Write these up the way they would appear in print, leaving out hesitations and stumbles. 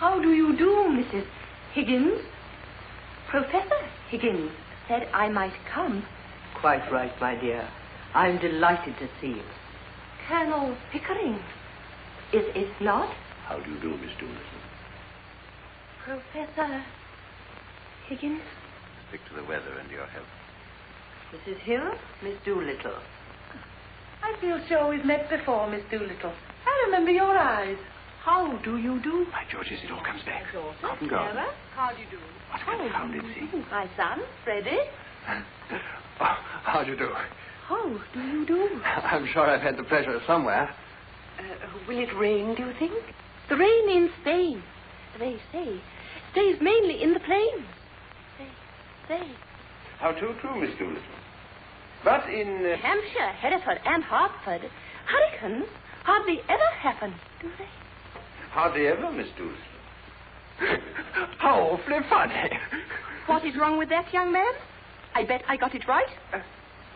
How do you do, Mrs. Higgins? Professor Higgins said I might come. Quite right, my dear. I'm delighted to see you. Colonel Pickering, is it not? How do you do, Miss Doolittle? Professor Higgins? Stick to the weather and your health. Mrs. Hill, Miss Doolittle. I feel sure we've met before, Miss Doolittle. I remember your eyes. How do you do? My Georges, it all comes back. Cotton Garden. How do you do? What a confounded thing. My son, Freddie. Oh, how do you do? How do you do? I'm sure I've had the pleasure somewhere. Will it rain, do you think? The rain in Spain, they say, stays mainly in the plains. They say. How true, Miss Doolittle. But in... Hampshire, Hereford, and Hartford, hurricanes hardly ever happen, do they? Hardly ever, Miss Doolittle. How awfully funny. What is wrong with that, young man? I bet I got it right.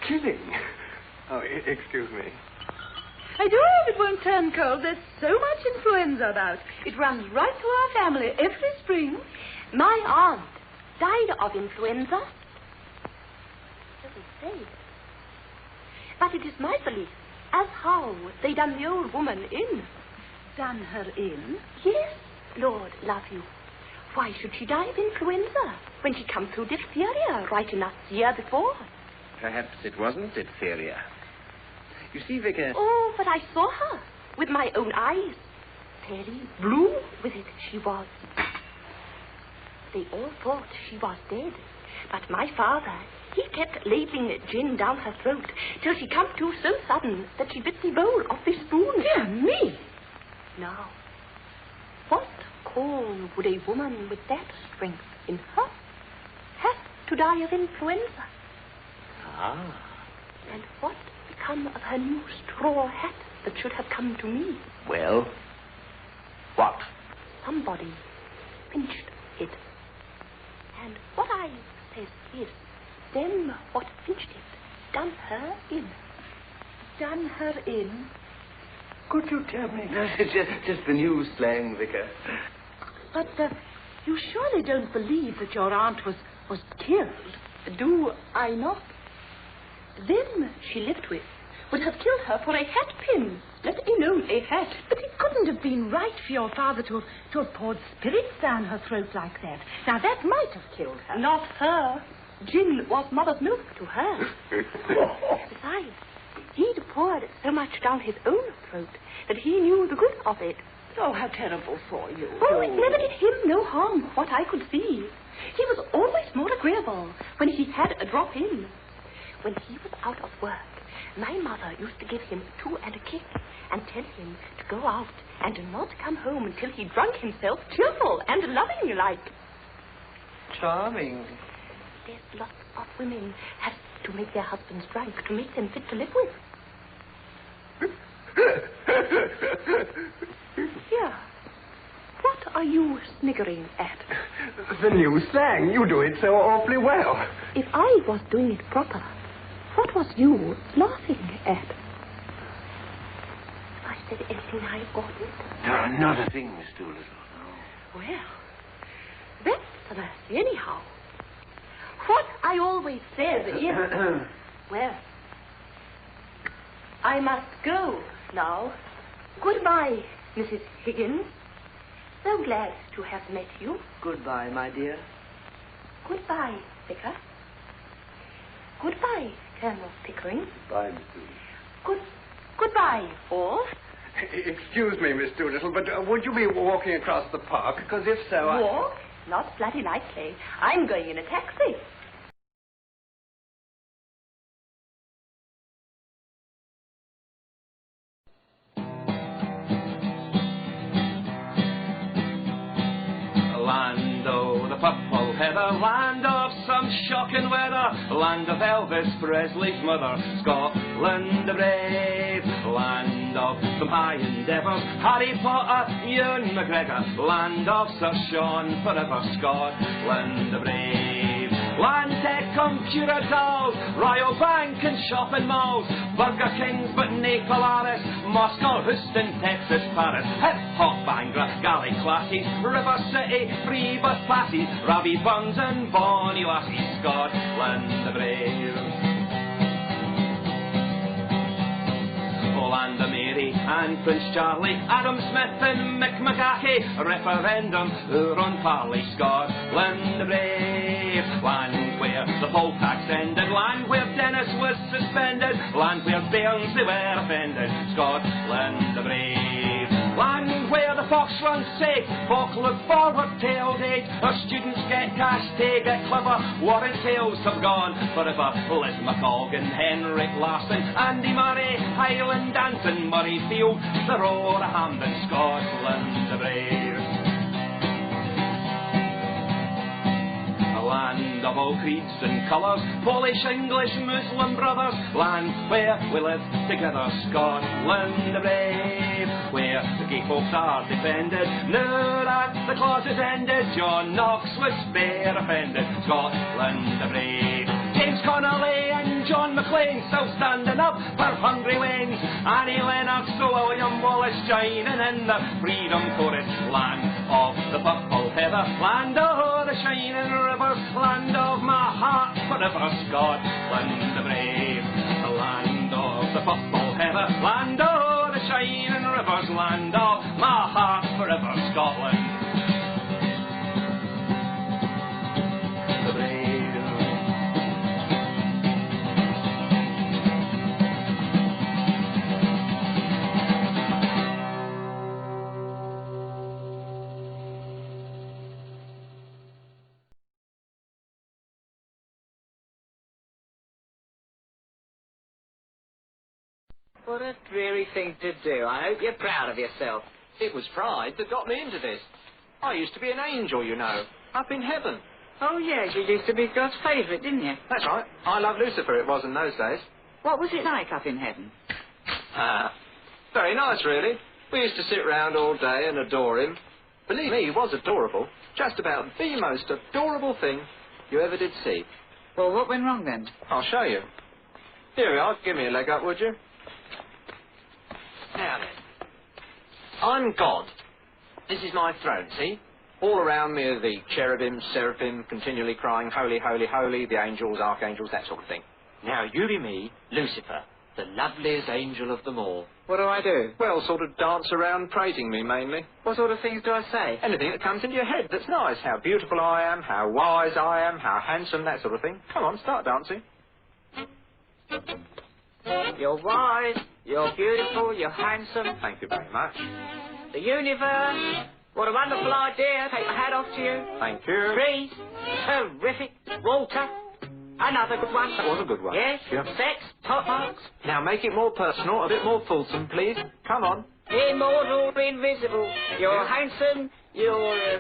Killing. Oh, excuse me. I do hope it won't turn cold. There's so much influenza about. It runs right through our family every spring. My aunt died of influenza. Doesn't say. But it is my belief as how they done the old woman in. Done her in? Yes, Lord love you. Why should she die of influenza when she come through diphtheria right enough the year before? Perhaps it wasn't diphtheria. You see, Vicar... Oh, but I saw her with my own eyes. Very blue with it she was. They all thought she was dead. But my father, he kept ladling gin down her throat till she come to so sudden that she bit the bowl off the spoon. Dear me! Now, what call would a woman with that strength in her have to die of influenza? Ah. And what become of her new straw hat that should have come to me? Well, what? Somebody pinched it. And what I says is, them what pinched it done her in. Done her in? Could you tell me? It's just the new slang, Vicar. But you surely don't believe that your aunt was killed, do I not? Them she lived with would have killed her for a hat pin, let alone a hat. But it couldn't have been right for your father to have poured spirits down her throat like that. Now, that might have killed her. Not her. Gin was mother's milk to her. Besides, he'd poured so much down his own throat that he knew the good of it. Oh, how terrible for you. Oh, it never did him no harm, what I could see. He was always more agreeable when he had a drop in. When he was out of work, my mother used to give him 2 and a kick and tell him to go out and not come home until he drunk himself cheerful and loving like. Charming. There's lots of women have to make their husbands drunk to make them fit to live with. Here, what are you sniggering at? The new slang. You do it so awfully well. If I was doing it proper, what was you laughing at? I said anything I oughtn't? Not a thing, Miss Doolittle. Well, that's the mercy anyhow. What I always said is... Well, I must go now. Goodbye, Mrs. Higgins. So glad to have met you. Goodbye, my dear. Goodbye, Vicar. Goodbye, Colonel Pickering. Bye, Miss Doolittle. Goodbye, all. Excuse me, Miss Doolittle, but would you be walking across the park? Because if so, Walk? Not bloody likely. I'm going in a taxi. Land o' the purple heather, land of some shocking weather, land of Elvis Presley's mother, Scotland the brave, land of some high endeavours, Harry Potter, Ewan McGregor, land of Sir Sean forever, Scotland the brave. Landtech computer dolls, Royal Bank and shopping malls, Burger Kings but nae Polaris, Moscow, Houston, Texas, Paris, hip-hop Bangla, galley classes, River City, free bus passes, Rabbit buns and bonny lassies, Scotland the brave. Land of Mary and Prince Charlie, Adam Smith and Mick McGahey, referendum, Huron Parley, Scotland the brave. Land where the poll tax ended, land where Dennis was suspended, land where bairns they were offended, Scotland the brave. Land where the fox runs safe, folk look forward to old age, our students get cash, they get clever, war and tales have gone forever. Liz McColgan, Henrik Larson, Andy Murray, Highland Dancing, Murrayfield, the roar of Hampden, Scotland the brave. A land of all creeds and colours, Polish, English, Muslim brothers, land where we live together, Scotland the brave. Where the gay folks are defended, now that the clause is ended, John Knox was fair offended, Scotland the brave. James Connolly and John McLean still standing up for hungry wains, Annie Lennox, Sir William Wallace joining in the freedom chorus. Land of the purple heather, land of the shining rivers, land of my heart forever, Scotland the brave. The land of the purple heather, land of the shining rivers, land of my heart forever, Scotland the brave. What a dreary thing to do. I hope you're proud of yourself. It was pride that got me into this. I used to be an angel, you know, up in heaven. Oh, yes, you used to be God's favourite, didn't you? That's right. I love Lucifer, it was in those days. What was it like up in heaven? Very nice, really. We used to sit round all day and adore him. Believe me, he was adorable. Just about the most adorable thing you ever did see. Well, what went wrong then? I'll show you. Here we are. Give me a leg up, would you? Now then. I'm God. This is my throne, see? All around me are the cherubim, seraphim, continually crying, holy, holy, holy, the angels, archangels, that sort of thing. Now you be me, Lucifer, the loveliest angel of them all. What do I do? Well, sort of dance around praising me, mainly. What sort of things do I say? Anything that comes into your head that's nice. How beautiful I am, how wise I am, how handsome, that sort of thing. Come on, start dancing. You're wise, you're beautiful, you're handsome. Thank you very much. The universe, what a wonderful idea. Take my hat off to you. Thank you. Trees, terrific. Water, another good one. That was a good one. Yes, Sure. sex, top marks. Now make it more personal, a bit more fulsome, please. Come on. Immortal, invisible. You're handsome, you're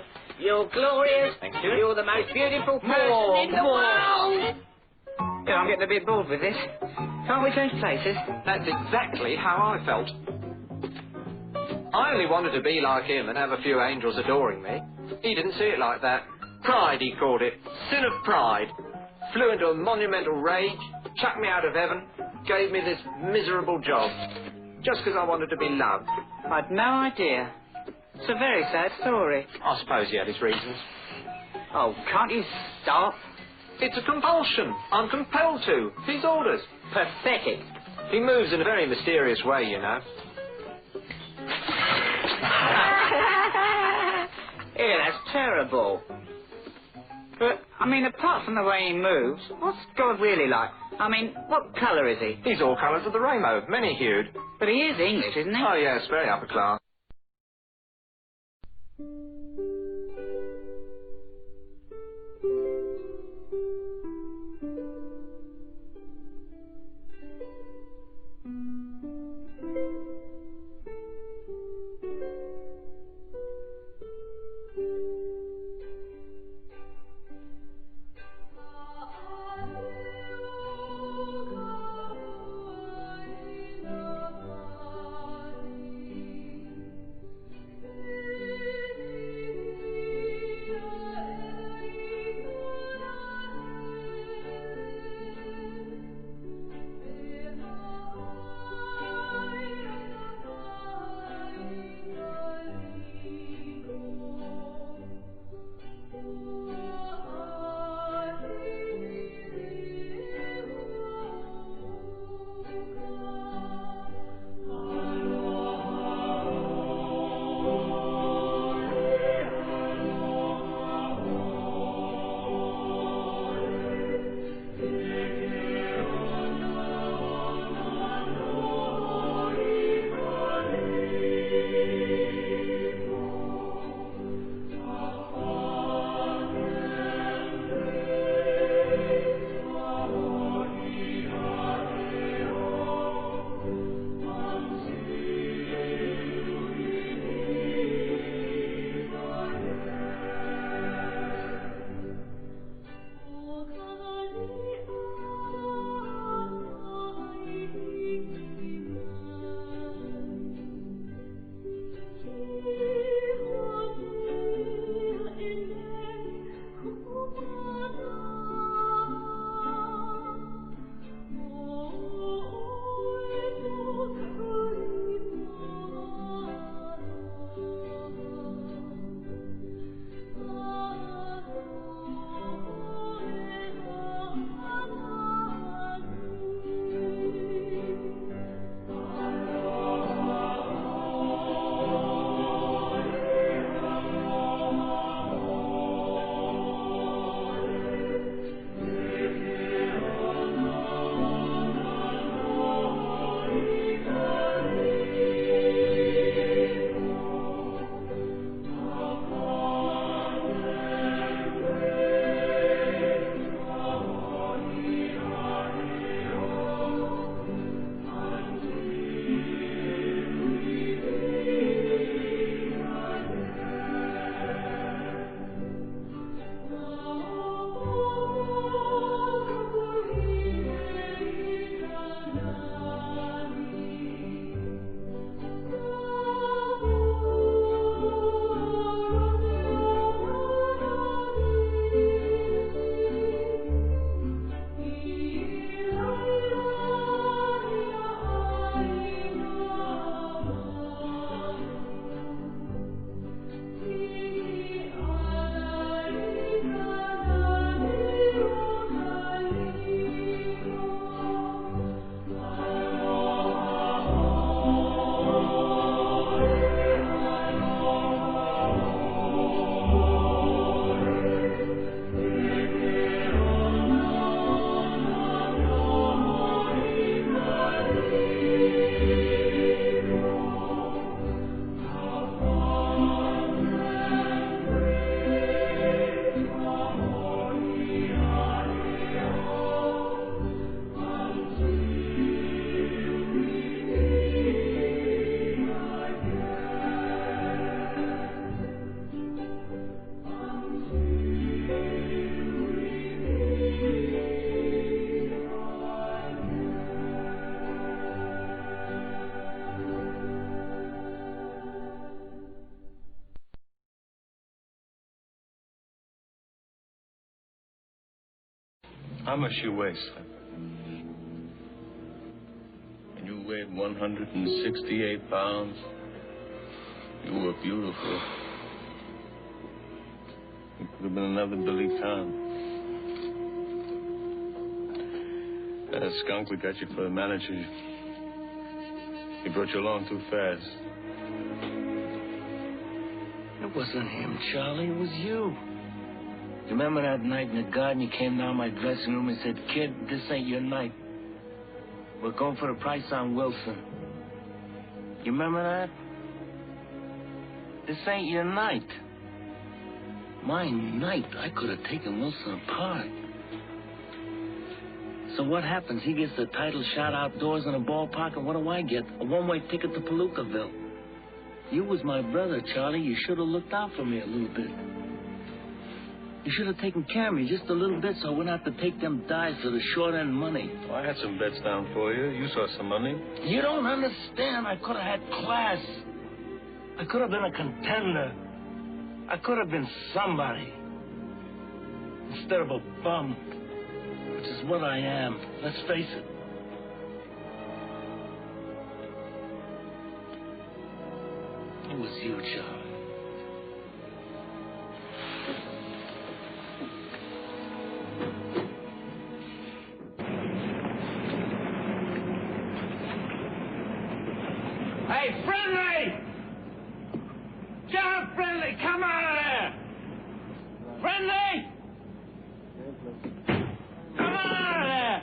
glorious. Thank you. You're the most beautiful person in the world. Yeah, I'm getting a bit bored with this. Can't we change places? That's exactly how I felt. I only wanted to be like him and have a few angels adoring me. He didn't see it like that. Pride, he called it. Sin of pride. Flew into a monumental rage, chucked me out of heaven, gave me this miserable job. Just because I wanted to be loved. I'd no idea. It's a very sad story. I suppose he had his reasons. Oh, can't you stop? It's a compulsion. I'm compelled to. His orders. Pathetic. He moves in a very mysterious way, you know. Yeah, that's terrible. But, I mean, apart from the way he moves, what's God really like? I mean, what colour is he? He's all colours of the rainbow, many-hued. But he is English, isn't he? Oh, yes, very upper class. How much you weigh, son? When you weighed 168 pounds, you were beautiful. You could have been another Billy Kahn. That skunk we got you for the manager, he brought you along too fast. It wasn't him, Charlie. It was you. You remember that night in the garden you came down my dressing room and said, "Kid, this ain't your night. We're going for the price on Wilson." You remember that? This ain't your night. My night. I could have taken Wilson apart. So what happens? He gets the title shot outdoors in a ballpark, and what do I get? A one-way ticket to Palookaville. You was my brother, Charlie. You should have looked out for me a little bit. You should have taken care of me just a little bit so I wouldn't have to take them dives for the short-end money. Well, I had some bets down for you. You saw some money. You don't understand. I could have had class. I could have been a contender. I could have been somebody. Instead of a bum, which is what I am. Let's face it. It was you, Charlie. Hey, Friendly! John Friendly, come out of there! Friendly! Come on out of there!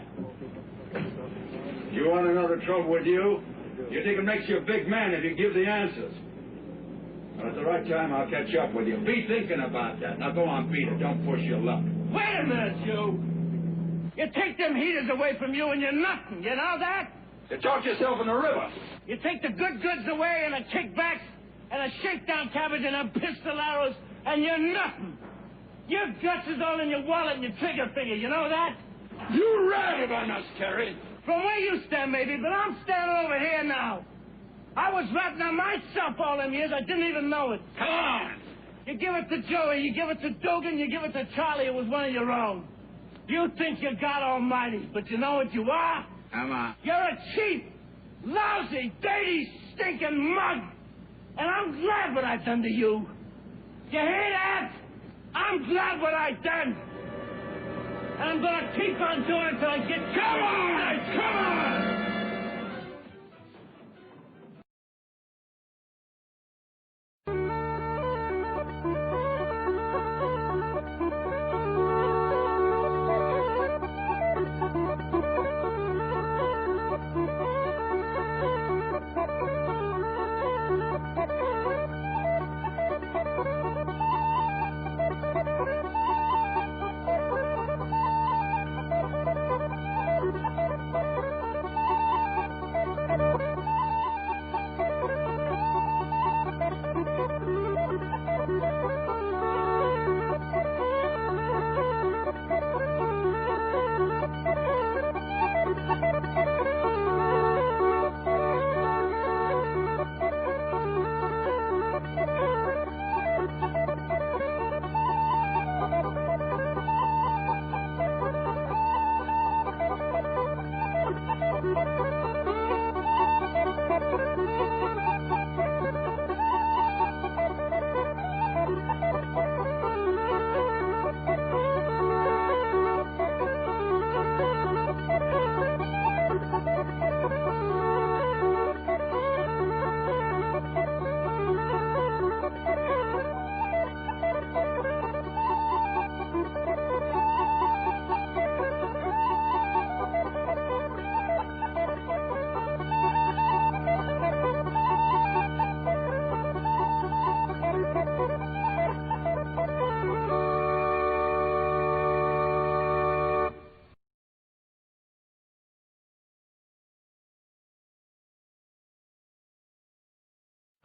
You want another trouble with you? You think it makes you a big man if you give the answers. But at the right time, I'll catch up with you. Be thinking about that. Now go on, beat it. Don't push your luck. Wait a minute, you! You take them heaters away from you and you're nothing, you know that? You talk yourself in the river. You take the good goods away and the kickbacks and a shakedown cabbage and them pistol arrows and you're nothing. Your guts is all in your wallet and your trigger finger, you know that? You ratted on us, Terry. From where you stand, maybe, but I'm standing over here now. I was ratting on myself all them years, I didn't even know it. Come on! You give it to Joey, you give it to Dugan, you give it to Charlie, it was one of your own. You think you're God Almighty, but you know what you are? Come on. You're a cheap, lousy, dirty, stinking mug. And I'm glad what I've done to you. You hear that? I'm glad what I've done. And I'm going to keep on doing it until I get... Come on! Come on!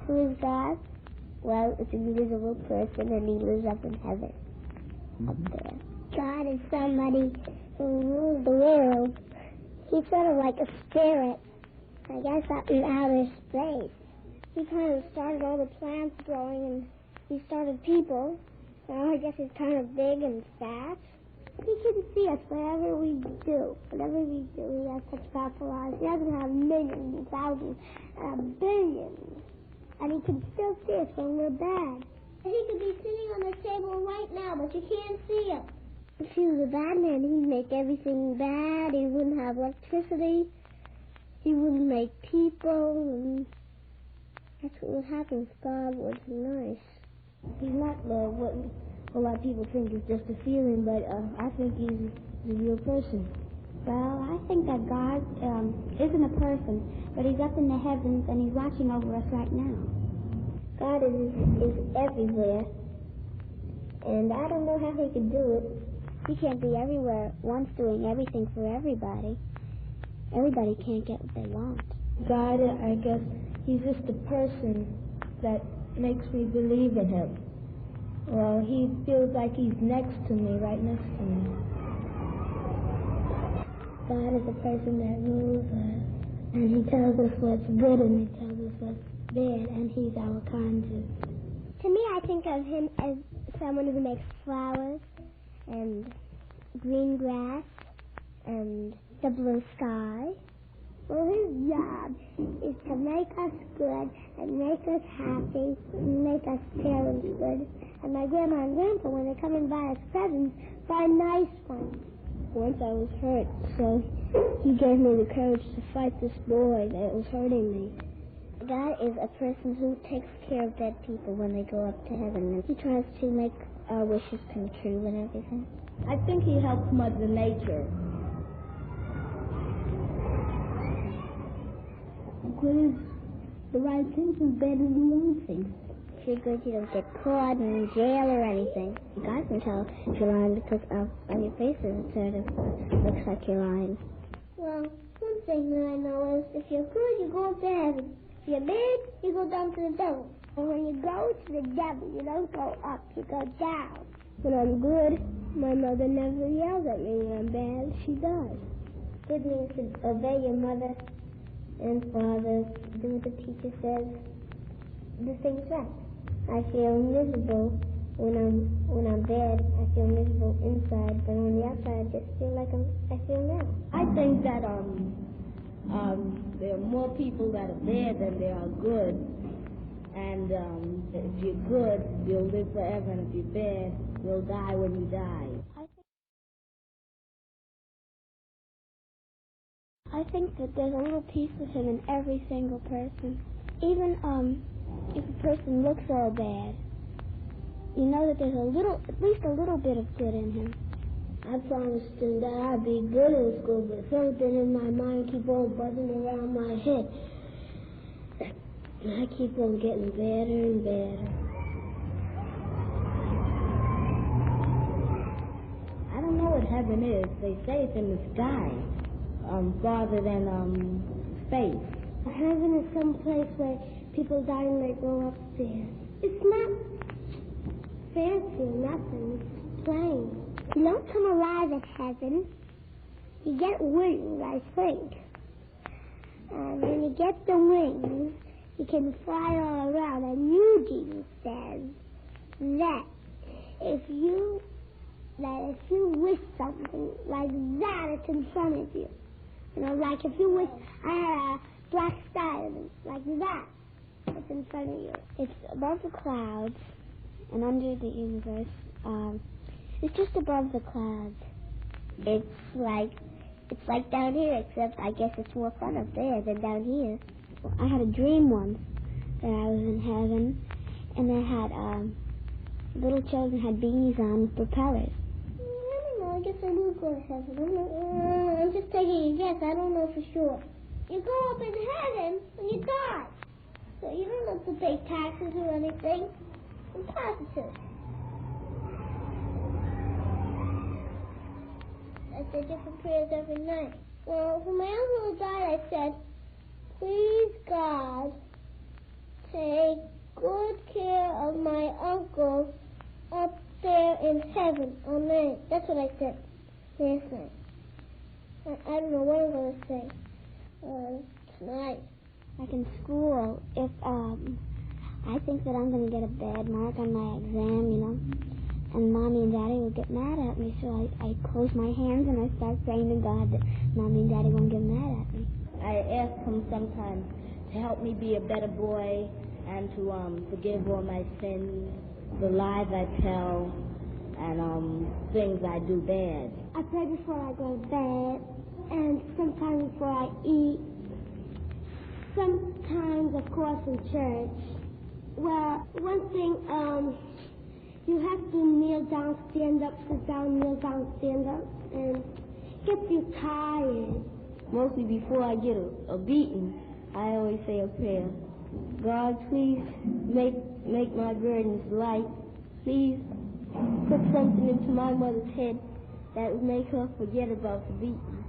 Who is God? Well, it's an invisible person, and he lives up in heaven, up there. God is somebody who rules the world. He's sort of like a spirit, I guess, up in outer space. He kind of started all the plants growing, and he started people. Well, I guess he's kind of big and fat. He can see us wherever we do. Whatever we do, he has such powerful eyes. He doesn't have millions and thousands and billions. And he can still see us when we're bad. He could be sitting on the table right now, but you can't see him. If he was a bad man, he'd make everything bad. He wouldn't have electricity. He wouldn't make people. And that's what would happen if God was nice. He's not what a lot of people think is just a feeling, but I think he's a real person. Well, I think that God isn't a person, but he's up in the heavens and he's watching over us right now. God is everywhere, and I don't know how he could do it. He can't be everywhere at once doing everything for everybody. Everybody can't get what they want. God, I guess, he's just a person that makes me believe in him. Well, he feels like he's next to me, right next to me. God is a person that rules us, and he tells us what's good and he tells us what's bad, and he's our conscience. To me, I think of him as someone who makes flowers and green grass and the blue sky. Well, his job is to make us good and make us happy and make us parents good. And my grandma and grandpa, when they come and buy us presents, buy nice ones. Once I was hurt, so he gave me the courage to fight this boy that was hurting me. God is a person who takes care of dead people when they go up to heaven. And he tries to make our wishes come true and everything. I think he helps Mother Nature. Good is the right things is better than the wrong things. If you're good, you don't get caught in jail or anything. God can tell if you're lying because on your face it sort of looks like you're lying. Well, one thing that I know is if you're good, you go up to heaven. If you're bad, you go down to the devil. And when you go to the devil, you don't go up, you go down. When I'm good, my mother never yells at me. When I'm bad, she does. Good means to obey your mother and father, do what the teacher says, do things right. I feel miserable when I'm bad. I feel miserable inside, but on the outside, I just feel like I feel now. I think that there are more people that are bad than there are good, and if you're good, you'll live forever, and if you're bad, you'll die when you die. I think that there's a little piece of him in every single person. Even if a person looks all bad, you know that there's at least a little bit of good in him. I promised him that I'd be good in school, but something in my mind keep on buzzing around my head. And I keep on getting better and better. I don't know what heaven is. They say it's in the sky. Farther than space. Heaven is some place where people die and they go up there. It's not fancy or nothing. It's plain. You don't come alive at heaven. You get wings, I think. And when you get the wings, you can fly all around. And Eugene says that if you wish something like that, it's in front of you. You know, like if you wish I had a black sky like that, it's in front of you. It's above the clouds and under the universe. It's just above the clouds. It's like down here, except I guess it's more fun up there than down here. I had a dream once that I was in heaven, and they had little children had bees on with propellers. I guess I will go to heaven. I'm just taking a guess. I don't know for sure. You go up in heaven when you die. So you don't have to pay taxes or anything. I'm positive. I said different prayers every night. Well, when my uncle died, I said, please, God, take good care of my uncle up there in heaven. Amen. That's what I said last night. I don't know what I'm going to say tonight. Like in school, if I think that I'm going to get a bad mark on my exam, you know, and Mommy and Daddy will get get mad at me, so I close my hands and I start praying to God that Mommy and Daddy won't get mad at me. I ask him sometimes to help me be a better boy and to forgive all my sins, the lies I tell, and things I do bad. I pray before I go to bed, and sometimes before I eat. Sometimes, of course, in church. Well, one thing, you have to kneel down, stand up, sit down, kneel down, stand up, and if you're tired, mostly before I get a beating, I always say a prayer. God, please make my burdens light. Please put something into my mother's head that would make her forget about the beating.